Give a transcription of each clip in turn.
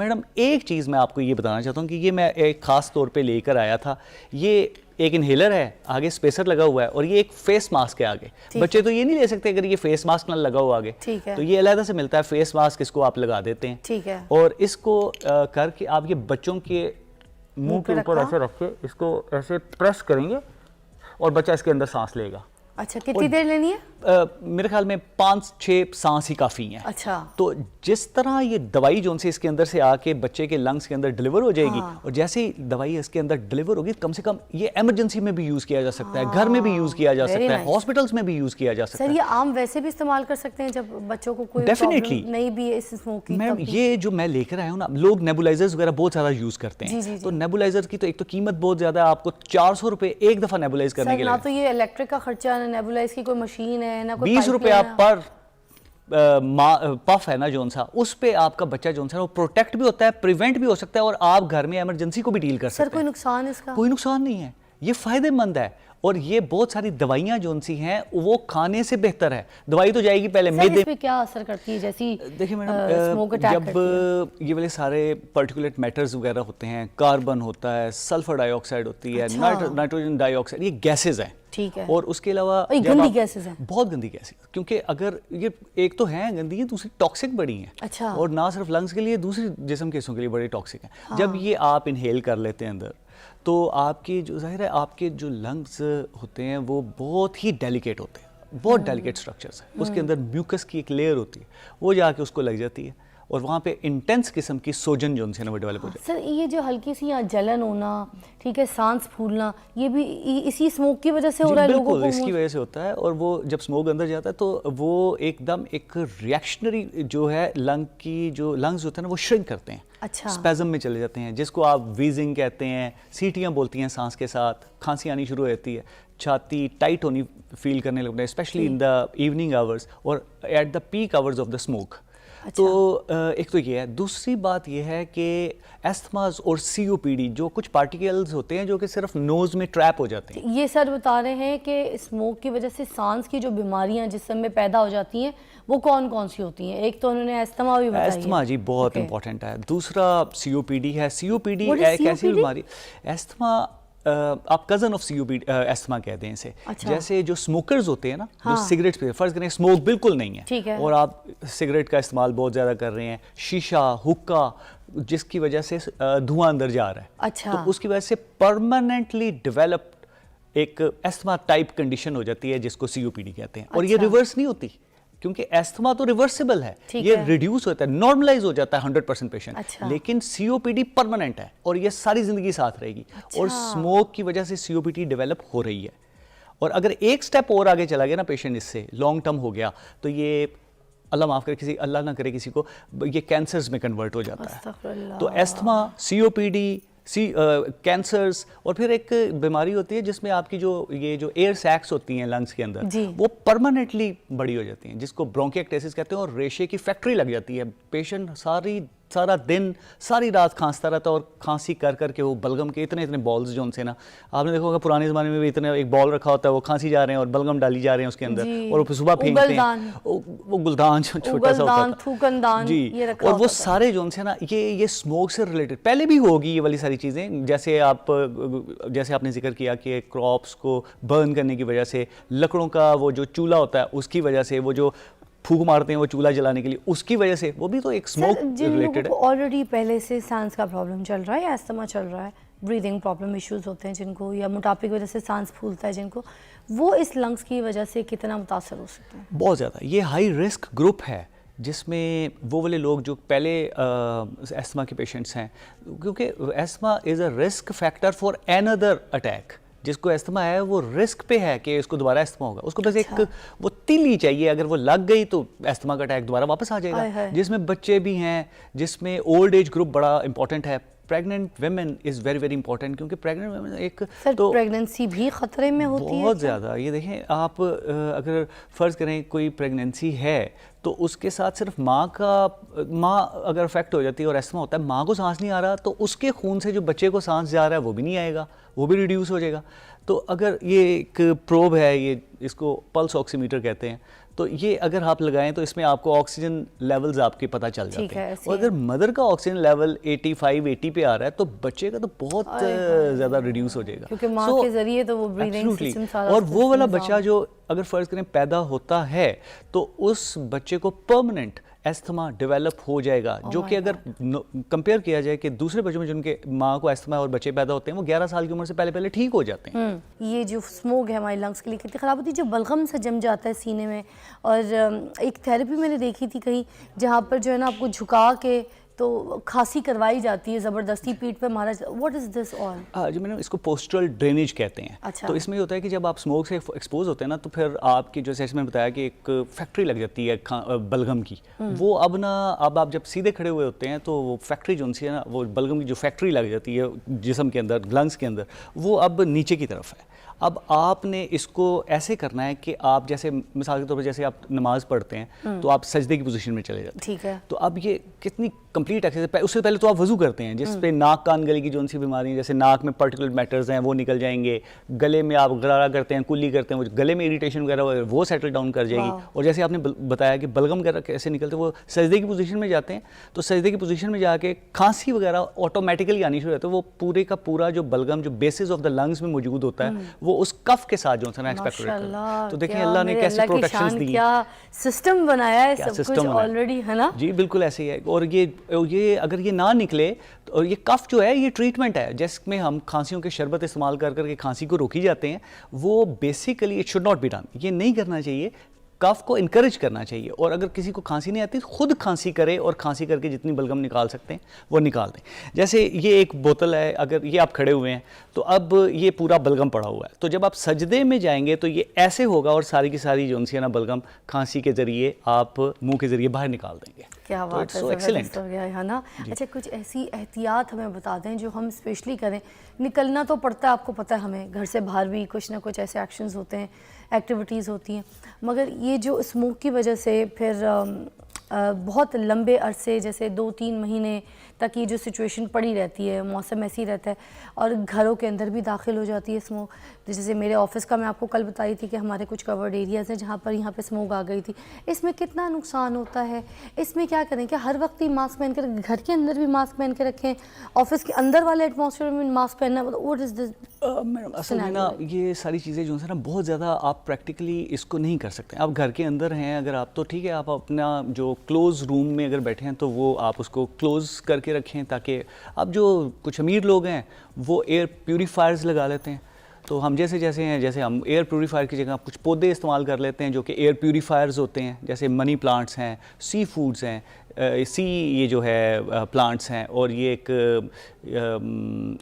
Madam एक चीज़ मैं आपको ये बताना चाहता हूँ कि ये मैं एक ख़ास तौर पे लेकर आया था। ये एक इन्हेलर है, आगे स्पेसर लगा हुआ है और ये एक फेस मास्क है आगे। बच्चे तो ये नहीं ले सकते अगर ये फेस मास्क ना लगा हुआ आगे, तो ये अलग से मिलता है फेस मास्क, इसको आप लगा देते हैं। ठीक है। और इसको करके आप ये बच्चों के मुंह के ऊपर ऐसे रख के इसको ऐसे प्रेस करेंगे और बच्चा इसके अंदर सांस लेगा। अच्छा, कितनी देर लेनी है? मेरे ख्याल में 5-6 सांस ही काफ़ी हैं। अच्छा। तो जिस तरह ये दवाई जो से इसके अंदर से आके बच्चे के लंग्स के अंदर डिलीवर हो जाएगी, और जैसे ही दवाई इसके अंदर डिलीवर होगी, कम से कम ये इमरजेंसी में भी यूज़ किया जा सकता है, घर में भी यूज़ किया जा सकता है, हॉस्पिटल्स में भी यूज़ किया जा सकता है। सर, ये आम वैसे भी इस्तेमाल कर सकते हैं जब बच्चों को कोई डेफिनेटली नहीं भी है इस स्मोकिंग? मैम, ये जो मैं लेकर आया हूँ ना, लोग नेबुलाइजर्स वगैरह बहुत ज़्यादा यूज़ करते हैं। जी। तो नेबुलाइजर की तो एक तो कीमत बहुत ज़्यादा है, आपको 400 रुपये एक दफ़ा नेबुलाइज करने के लिए। ना तो ये इलेक्ट्रिक का खर्चा, ना नेबुलाइज की कोई मशीन है, ना कोई 20 रुपया पर पफ है ना जोन सा, उस पे आपका बच्चा जोन सा वो प्रोटेक्ट भी होता है, प्रिवेंट भी हो सकता है और आप घर में इमरजेंसी को भी डील कर सकते हैं। सर, कोई नुकसान इसका? कोई नुकसान नहीं है, ये फायदेमंद है। और ये बहुत सारी दवाइयां जोन सी हैं वो खाने से बेहतर है। दवाई तो जाएगी पहले मैदे पे, क्या असर करती है? जैसी देखिए मैडम, जब ये वाले सारे पर्टिकुलेट मैटर्स वगैरह होते हैं, कार्बन होता है, सल्फर डाइऑक्साइड होती है, नाइट्रोजन डाइऑक्साइड, ये गैसेज हैं। ठीक है। और उसके अलावा गंदी गैसेज हैं, बहुत गंदी गैसेज, क्योंकि अगर ये एक तो है गंदी है, दूसरी टॉक्सिक बड़ी है। अच्छा। और ना सिर्फ लंग्स के लिए, दूसरी जिस्म के हिस्सों के लिए बड़ी टॉक्सिक है। हाँ। जब ये आप इनहेल कर लेते हैं अंदर, तो आपकी जो जाहिर है आपके जो लंग्स होते हैं वो बहुत ही डेलिकेट होते हैं, बहुत डेलिकेट स्ट्रक्चर्स है। उसके अंदर म्यूकस की एक लेयर होती है, वो जाके उसको लग जाती है और वहाँ पे इंटेंस किस्म की सोजन जो है ना वो डेवलप हो जाती है। सर, ये जो हल्की सी यहाँ जलन होना, ठीक है, सांस फूलना, ये भी इसी स्मोक की वजह से हो रहा है लोगों को? इसकी वजह से होता है। और वो जब स्मोक अंदर जाता है तो वो एकदम एक रिएक्शनरी जो है लंग की जो लंग्स होते हैं ना वो श्रिंक करते हैं। अच्छा। स्पैज़म में चले जाते हैं, जिसको आप वीजिंग कहते हैं, सीटियाँ बोलती हैं सांस के साथ, खांसी आनी शुरू हो जाती है, छाती टाइट होनी फील करने लगता है, specially in the evening hours और at the peak hours of the smoke. अच्छा। तो एक तो ये है। दूसरी बात ये है कि एस्थमास और सीओपीडी जो कुछ पार्टिकल्स होते हैं जो कि सिर्फ नोज में ट्रैप हो जाते हैं। ये सर बता रहे हैं कि स्मोक की वजह से सांस की जो बीमारियां जिस्म में पैदा हो जाती हैं वो कौन कौन सी होती हैं? एक तो उन्होंने एस्थमा भी बताया। एस्थमा जी बहुत इंपॉर्टेंट है। दूसरा सीओपीडी है। सीओपीडी एक ऐसी बीमारी, एस्थमा आप कजन ऑफ सीओपीडी एस्थमा कहते हैं इसे। अच्छा। जैसे जो स्मोकर्स होते हैं ना, हाँ। जो सिगरेट पे फर्ज करें स्मोक बिल्कुल नहीं है, ठीक है, और आप सिगरेट का इस्तेमाल बहुत ज़्यादा कर रहे हैं, शीशा, हुक्का, जिसकी वजह से धुआं अंदर जा रहा है। अच्छा। तो उसकी वजह से परमानेंटली डेवलप्ड एक एस्थमा टाइप कंडीशन हो जाती है जिसको सीओपीडी कहते हैं। और ये रिवर्स नहीं होती, क्योंकि एस्थमा तो रिवर्सिबल है, ये रिड्यूस होता है, नॉर्मलाइज हो जाता है 100% पेशेंट। अच्छा। लेकिन सीओपीडी परमानेंट है और ये सारी जिंदगी साथ रहेगी। अच्छा। और स्मोक की वजह से सीओपीडी डेवलप हो रही है। और अगर एक स्टेप और आगे चला गया ना पेशेंट, इससे लॉन्ग टर्म हो गया, तो ये अल्लाह माफ करे, अल्लाह ना करे किसी को, ये कैंसर्स में कन्वर्ट हो जाता है। तो एस्थमा, सीओपीडी, कैंसर्स, और फिर एक बीमारी होती है जिसमें आपकी जो एयर सैक्स होती हैं लंग्स के अंदर, वो परमानेंटली बड़ी हो जाती हैं, जिसको ब्रोंकिएक्टेसिस कहते हैं, और रेशे की फैक्ट्री लग जाती है। पेशेंट सारा दिन सारी रात खांसता रहता है और खांसी कर करके वो बलगम के इतने बॉल्स जो उनसे ना, आपने देखा होगा पुराने ज़माने में भी इतने एक बॉल रखा होता है, वो खांसी जा रहे हैं और बलगम डाली जा रहे हैं उसके अंदर, और वो सुबह फेंकते हैं, वो गुलदान जो छोटा सा होता है जी, और वो सारे जो उनसे ना ये स्मोक से रिलेटेड पहले भी होगी ये वाली सारी चीज़ें। जैसे आपने जिक्र किया कि क्रॉप्स को बर्न करने की वजह से, लकड़ों का वो जो चूल्हा होता है उसकी वजह से, वो जो फूंक मारते हैं वो चूल्हा जलाने के लिए, उसकी वजह से, वो भी तो एक स्मोक रिलेटेड है। ऑलरेडी पहले से सांस का प्रॉब्लम चल रहा है, एस्थमा चल रहा है, ब्रीदिंग प्रॉब्लम इश्यूज होते हैं जिनको, या मोटापे की वजह से सांस फूलता है जिनको, वो इस लंग्स की वजह से कितना मुतासर हो सकते हैं? बहुत ज़्यादा। ये हाई रिस्क ग्रुप है जिसमें वो वाले लोग जो पहले एस्थमा के पेशेंट्स हैं, क्योंकि asthma is a risk factor for another attack. जिसको एस्थमा है वो रिस्क पे है कि इसको दोबारा एस्थमा होगा, उसको बस एक वो तिली चाहिए, अगर वो लग गई तो एस्थमा का अटैक दोबारा वापस आ जाएगा। जिसमें बच्चे भी हैं, जिसमें ओल्ड एज ग्रुप बड़ा इंपॉर्टेंट है, pregnant women is very very important, क्योंकि प्रेग्नेंट वेमेन एक तो प्रेगनेंसी भी खतरे में होती है बहुत ज़्यादा। ये देखें आप, अगर फ़र्ज़ करें कोई प्रेगनेंसी है तो उसके साथ सिर्फ माँ अगर अफेक्ट हो जाती है और एस्थमा होता है, माँ को सांस नहीं आ रहा, तो उसके खून से जो बच्चे को सांस जा रहा है वो भी नहीं आएगा, वो भी रिड्यूस हो जाएगा। तो अगर ये एक प्रोब है, ये इसको पल्स ऑक्सीमीटर कहते हैं, तो ये अगर आप लगाएं तो इसमें आपको ऑक्सीजन लेवल्स आपके पता चल जाते हैं। और अगर मदर का ऑक्सीजन लेवल 85-80 पे आ रहा है तो बच्चे का तो बहुत ज़्यादा रिड्यूस हो जाएगा, क्योंकि माँ के जरिए तो वो ब्रीदिंग सिस्टम सारा। और वो वाला बच्चा जो अगर फ़र्ज़ करें पैदा होता है तो उस बच्चे को परमानेंट एस्थमा डेवलप हो जाएगा, जो कि अगर कंपेयर किया जाए कि दूसरे बच्चों में जिनके माँ को एस्थमा और बच्चे पैदा होते हैं वो 11 साल की उम्र से पहले ठीक हो जाते हैं। ये जो स्मोक है हमारे लंग्स के लिए कितनी ख़राब होती है, जो बलगम से जम जाता है सीने में। और एक थेरेपी मैंने देखी थी कहीं, जहाँ पर जो है ना आपको झुका के तो खांसी करवाई जाती है, ज़बरदस्ती पीठ पे मारा। What is this all? जो मैंने इसको पोस्टरल ड्रेनेज कहते हैं। अच्छा। तो इसमें होता है कि जब आप स्मोक से एक्सपोज होते हैं ना, तो फिर आपकी जैसे मैंने बताया कि एक फैक्ट्री लग जाती है बलगम की। वो अब आप जब सीधे खड़े हुए होते हैं तो वो फैक्ट्री जो है ना, वो बलगम की जो फैक्ट्री लग जाती है जिस्म के अंदर, लंग्स के अंदर, वो अब नीचे की तरफ है। अब आपने इसको ऐसे करना है कि आप जैसे मिसाल के तौर पर जैसे आप नमाज पढ़ते हैं तो आप सजदे की पोजीशन में चले जाते हैं। ठीक है। तो अब ये कितनी कंप्लीट एक्सरसाइज, उससे पहले तो आप वजू करते हैं, जिस पे नाक कान गले की जो सी बीमारी है, जैसे नाक में पर्टिकुलर मैटर्स हैं वो निकल जाएंगे, गले में आप गरारा करते हैं, कुल्ली करते हैं, वो गले में इरिटेशन वगैरह वो सेटल डाउन कर जाएगी। और जैसे आपने बताया कि बलगम वगैरह कैसे निकलते हैं, वो सजदे की पोजीशन में जाते हैं, तो सजदे की पोजीशन में जाके खांसी वगैरह ऑटोमेटिकली आनी शुरू होती है। वो पूरे का पूरा जो बलगम जो बेसिस ऑफ द लंग्स में मौजूद होता है वो उस कफ के साथ जो है ना एक्सपेक्ट करता है। तो देखिए अल्लाह ने कैसे प्रोटेक्शंस दी, क्या सिस्टम बनाया है, सब कुछ ऑलरेडी है ना। जी बिल्कुल ऐसे ही है। और ये अगर ये ना निकले तो, और ये कफ जो है ये ट्रीटमेंट है जिसमें हम खांसियों के शरबत इस्तेमाल कर करके खांसी को रोकी जाते हैं, वो basically it should not be done, ये नहीं करना चाहिए। कफ को इनकरेज करना चाहिए, और अगर किसी को खांसी नहीं आती खुद खांसी करे और खांसी करके जितनी बलगम निकाल सकते हैं वो निकाल दें। जैसे ये एक बोतल है, अगर ये आप खड़े हुए हैं तो अब ये पूरा बलगम पड़ा हुआ है, तो जब आप सजदे में जाएंगे तो ये ऐसे होगा और सारी की सारी जो है ना बलगम खांसी के जरिए आप मुंह के जरिए बाहर निकाल देंगे। क्या बात है, सो एक्सीलेंट हो गया है ना। अच्छा, कुछ ऐसी एहतियात हमें बता दें जो हम स्पेशली करें। निकलना तो पड़ता है, आपको पता है, हमें घर से बाहर भी कुछ ना कुछ ऐसे एक्शंस होते हैं, एक्टिविटीज़ होती हैं, मगर ये जो स्मोक की वजह से फिर बहुत लंबे अरसे जैसे 2-3 महीने तक ये जो सिचुएशन पड़ी रहती है, मौसम ऐसे ही रहता है, और घरों के अंदर भी दाखिल हो जाती है स्मोक। जैसे मेरे ऑफिस का मैं आपको कल बताई थी कि हमारे कुछ कवर्ड एरियाज़ हैं जहाँ पर यहाँ पे स्मोक आ गई थी। इसमें कितना नुकसान होता है, इसमें क्या करें? क्या हर वक्त ही मास्क पहन कर, घर के अंदर भी मास्क पहन के रखें, ऑफिस के अंदर वाले एटमॉस्फेयर में मास्क पहनना, व्हाट इज़ दिस? मैडम असल में ना ये सारी चीज़ें जो है ना बहुत ज़्यादा आप प्रैक्टिकली इसको नहीं कर सकते। आप घर के अंदर हैं अगर आप, तो ठीक है, आप अपना जो क्लोज रूम में अगर बैठे हैं तो वो आप उसको क्लोज करके रखें, ताकि अब जो कुछ अमीर लोग हैं वो एयर प्यूरीफायर्स लगा लेते हैं। तो हम जैसे हैं, जैसे हम एयर प्यूरीफायर की जगह कुछ पौधे इस्तेमाल कर लेते हैं जो कि एयर प्यूरीफायर्स होते हैं, जैसे मनी प्लांट्स हैं, सी फूड्स हैं, ये जो है प्लांट्स हैं, और ये एक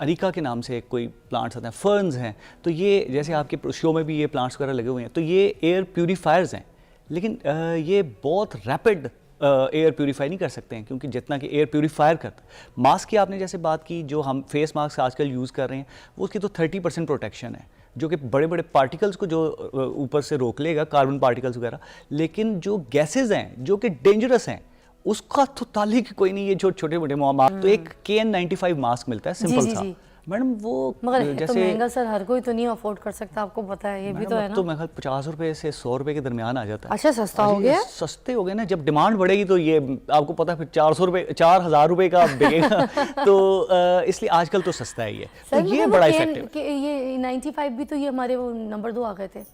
अरिका के नाम से एक कोई प्लांट्स आते हैं, फर्न्स हैं। तो ये जैसे आपके शो में भी ये प्लांट्स वगैरह लगे हुए हैं, तो ये एयर प्यूरीफायर्स हैं, लेकिन ये बहुत रैपिड एयर प्यूरीफाई नहीं कर सकते हैं, क्योंकि जितना कि एयर प्यूरीफायर करता है। मास्क की आपने जैसे बात की, जो हम फेस मास्क आजकल यूज़ कर रहे हैं वो उसकी तो 30% प्रोटेक्शन है, जो कि बड़े बड़े पार्टिकल्स को जो ऊपर से रोक लेगा, कार्बन पार्टिकल्स वगैरह, लेकिन जो गैसेज हैं जो कि डेंजरस हैं उसका तो ताल्लुक कोई नहीं है। जो छोटे मोटे मास्क, तो एक KN95 मास्क मिलता है सिंपल सा मैडम, वो मगर जैसे तो महंगा सर, हर कोई तो नहीं अफोर्ड कर सकता, आपको पता है, ये भी तो है ना। तो मैं 50 रुपए से 100 रुपए के दरमियान आ जाता है। अच्छा, सस्ता हो गया, सस्ते हो गए ना। जब डिमांड बढ़ेगी तो ये आपको पता है फिर 4,000 रुपए का बिकेगा। तो इसलिए आजकल तो सस्ता है ये, तो ये बड़ा इफेक्टिव। ये 95 भी तो ये हमारे वो नंबर 2 आ गए थे,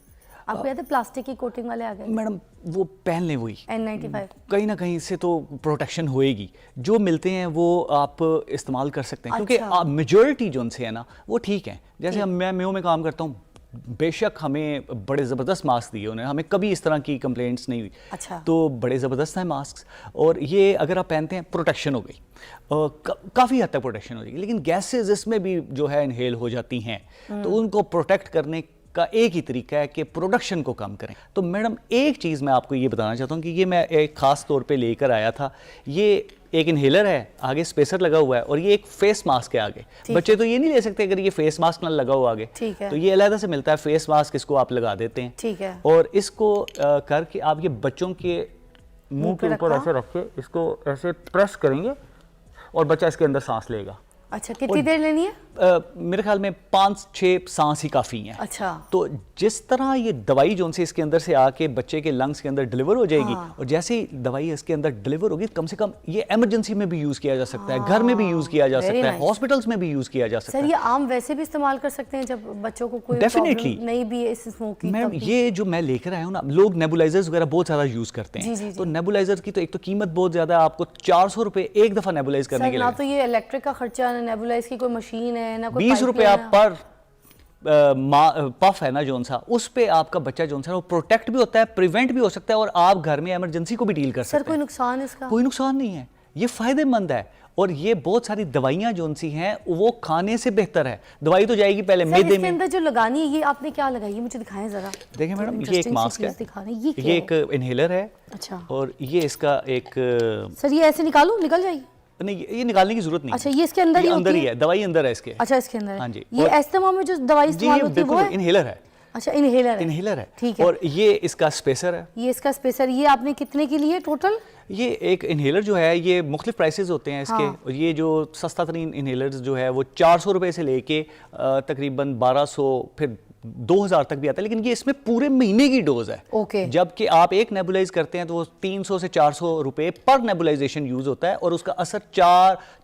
आपको याद है, प्लास्टिक की कोटिंग वाले आ गए। मैडम वो पहन लें वही N95, कहीं ना कहीं से तो प्रोटेक्शन होएगी। जो मिलते हैं वो आप इस्तेमाल कर सकते हैं, क्योंकि मेजॉरिटी जो उनसे है ना वो ठीक है। जैसे मैं मेयो में काम करता हूँ, बेशक हमें बड़े ज़बरदस्त मास्क दिए उन्हें, हमें कभी इस तरह की कंप्लेंट्स नहीं हुई। अच्छा। तो बड़े ज़बरदस्त हैं मास्क, और ये अगर आप पहनते हैं प्रोटेक्शन हो गई, काफ़ी हद तक प्रोटेक्शन हो जाएगी। लेकिन गैसेज इसमें भी जो है इनहेल हो जाती हैं, तो उनको प्रोटेक्ट करने का एक ही तरीका है कि प्रोडक्शन को कम करें। तो मैडम एक चीज़ मैं आपको ये बताना चाहता हूँ कि ये मैं एक ख़ास तौर पे लेकर आया था। ये एक इनहेलर है, आगे स्पेसर लगा हुआ है, और ये एक फेस मास्क है आगे। बच्चे तो ये नहीं ले सकते अगर ये फेस मास्क ना लगा हुआ आगे, तो ये अलग से मिलता है फेस मास्क, इसको आप लगा देते हैं, ठीक है, और इसको करके आप ये बच्चों के मुंह के ऊपर ऐसे रख के इसको ऐसे प्रेस करेंगे और बच्चा इसके अंदर सांस लेगा। अच्छा, कितनी देर लेनी है? मेरे ख्याल में 5-6 सांस ही काफ़ी हैं। अच्छा, तो जिस तरह ये दवाई जो से इसके अंदर से आके बच्चे के लंग्स के अंदर डिलीवर हो जाएगी, और जैसे ही दवाई इसके अंदर डिलीवर होगी, कम से कम ये इमरजेंसी में भी यूज़ किया जा सकता है, घर में भी यूज़ किया जा सकता है, हॉस्पिटल्स में भी यूज़ किया जा सकता है। सर ये आम वैसे भी इस्तेमाल कर सकते हैं जब बच्चों को कोई डेफिनेटली नहीं भी इस स्मोकिंग? मैम ये जो मैं लेकर आया हूँ ना, लोग नेबुलाइजर्स वगैरह बहुत ज़्यादा यूज़ करते हैं। तो नेबुलाइजर की तो एक तो कीमत बहुत ज़्यादा है, आपको 400 रुपये एक दफ़ा नेबुलाइज करने के लिए। ना तो ये इलेक्ट्रिक का खर्चा, ना नेबुलाइज की कोई मशीन है, ना कोई 20 रुपया पर पफ है ना जोन सा, उस पे आपका बच्चा जोन सा वो प्रोटेक्ट भी होता है, प्रिवेंट भी हो सकता है, और आप घर में इमरजेंसी को भी डील कर सकते हैं। सर कोई नुकसान इसका? कोई नुकसान नहीं है, ये फायदेमंद है। और ये बहुत सारी दवाइयां जोन सी हैं वो खाने से बेहतर है। दवाई तो जाएगी पहले मैदे में। अंदर जो लगानी है, ये आपने क्या लगाई है, मुझे दिखाएं जरा। देखिए मैडम, ये एक मास्क है, ये एक इनहेलर है। अच्छा, और ये इसका एक सर ये ऐसे निकालूं, निकल जाएगी? नहीं, ये निकालने की जरूरत नहीं। अच्छा, ये इसके अंदर ही है, दवाई अंदर है इसके। अच्छा, इसके अंदर है। हाँ जी, ये अस्थमा में जो दवाई इस्तेमाल होती है वो है? इनहेलर है। अच्छा, इनहेलर है, ठीक है। और ये इसका स्पेसर है। ये इसका स्पेसर, ये आपने कितने की लिए टोटल? ये एक इनहेलर जो है, ये मुख्तलिफ प्राइसेस होते हैं इसके। और ये जो सस्ता तरीन इनहेलर्स जो है वो 400 रुपये से लेके तकरीबन 1200 फिर 2000 तक भी आता है, लेकिन ये इसमें पूरे महीने की डोज है। ओके। जबकि आप एक नेबुलाइज करते हैं तो वो 300 से 400 रुपए पर नेबुलाइजेशन यूज होता है, और उसका असर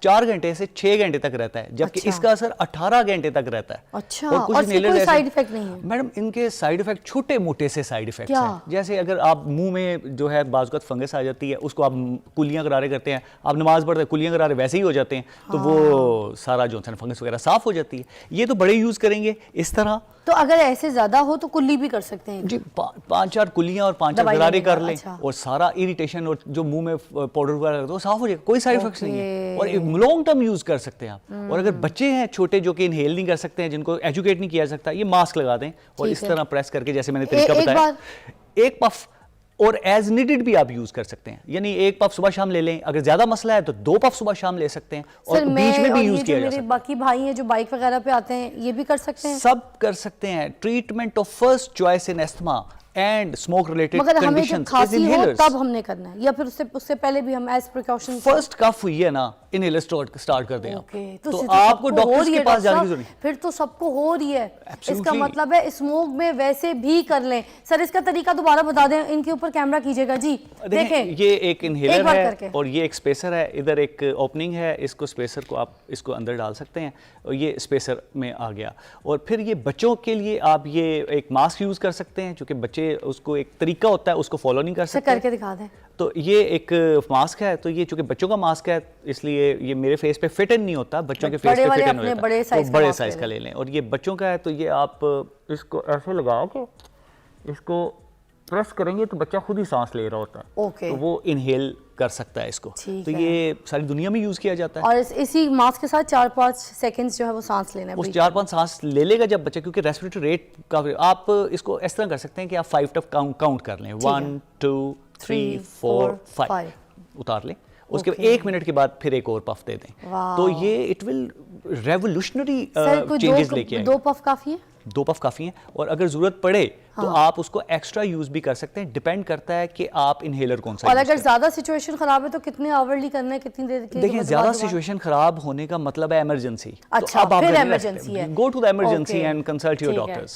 4 घंटे से 6 घंटे तक रहता है, जबकि इसका असर 18 घंटे तक रहता है। अच्छा, और कुछ कोई साइड इफेक्ट नहीं है? मैडम इनके साइड इफेक्ट छोटे मोटे से साइड इफेक्ट हैं। जैसे अगर आप मुंह में जो है बाज़ फंगस आ जाती है, उसको आप कुलियां करारे करते हैं, आप नमाज पढ़ते हैं कुलियां करारे वैसे ही हो जाते हैं, तो वो सारा जो है फंगस वगैरह साफ हो जाती है। ये तो बड़े यूज करेंगे इस तरह। तो अगर ऐसे ज्यादा हो तो कुल्ली भी कर सकते हैं जी, 5-4 कुलियां और 5-4 गरारे कर लें। अच्छा। और सारा इरिटेशन और जो मुंह में पाउडर वगैरह तो साफ हो जाएगा, कोई साइड इफेक्ट्स नहीं है, और लॉन्ग टर्म यूज कर सकते हैं आप। और अगर बच्चे हैं छोटे जो कि इनहेल नहीं कर सकते हैं, जिनको एजुकेट नहीं किया जा सकता, ये मास्क लगा दें और इस तरह प्रेस करके, जैसे मैंने तरीका बताया, एक पफ और एज नीडेड भी आप यूज कर सकते हैं। यानी एक पफ सुबह शाम ले लें, अगर ज्यादा मसला है तो 2 पफ सुबह शाम ले सकते हैं, और बीच में भी यूज किया जा सकता है। बाकी भाई हैं जो बाइक वगैरह पे आते हैं, ये भी कर सकते हैं? सब कर सकते हैं। Treatment of first choice in asthma and smoke related conditions is inhalers. तब हमने करना है, या फिर उससे पहले भी हम एज प्रिकॉशन? फर्स्ट कफ हुई है ना, इनहेलर स्टार्ट कर दें आप। तो आपको डॉक्टर के पास जाने की जरूरत नहीं। फिर तो सबको हो रही है, इसका मतलब है स्मोक में वैसे भी कर लें। सर इसका तरीका दोबारा बता दें, इनके ऊपर कैमरा कीजिएगा जी, देखें। ये एक इनहेलर है और ये एक स्पेसर है, इधर एक ओपनिंग है, इसको स्पेसर को आप इसको अंदर डाल सकते हैं, और ये स्पेसर में आ गया। और फिर ये बच्चों के लिए आप ये एक मास्क यूज कर सकते हैं, क्योंकि बच्चे उसको एक तरीका होता है उसको फॉलो नहीं कर सकते। करके दिखा दें। तो ये एक मास्क है, तो ये चूंकि बच्चों का मास्क है इसलिए ये मेरे फेस पे फिट इन नहीं होता, बच्चों के फेस पे फिट इन होता है, तो बड़े साइज का ले लें। और ये बच्चों का है, तो ये आप इसको ऐसे लगा के इसको प्रेस करेंगे तो बच्चा खुद ही सांस ले रहा होता है। तो वो इनहेल कर सकता है इसको। तो ये सारी दुनिया में यूज किया जाता है। और इसी मास्क के साथ 4-5 सेकंड्स जो है वो सांस लेना है। उस 4-5 सांस ले लेगा जब बच्चा, क्योंकि रेस्पिरेटरी रेट काफी, आप इसको इस तरह कर सकते हैं कि आप 5 तक काउंट कर लें, 1 2 3 4 5 उतार लें, उसके 1 मिनट के बाद फिर एक और पफ दे दें, तो ये इट विल रेवोल्यूशनरी चेंजेस लेके आएगा। 2 पफ काफी है? 2 पफ काफी हैं, और अगर जरूरत पड़े तो आप उसको एक्स्ट्रा यूज भी कर सकते हैं। डिपेंड करता है कि आप इनहेलर कौन सा। और अगर ज्यादा सिचुएशन खराब है तो कितने आवरली करना है, कितनी देर के? देखिए, ज्यादा सिचुएशन खराब होने का मतलब है इमरजेंसी। अच्छा, फिर इमरजेंसी है, go to the emergency and consult your doctors.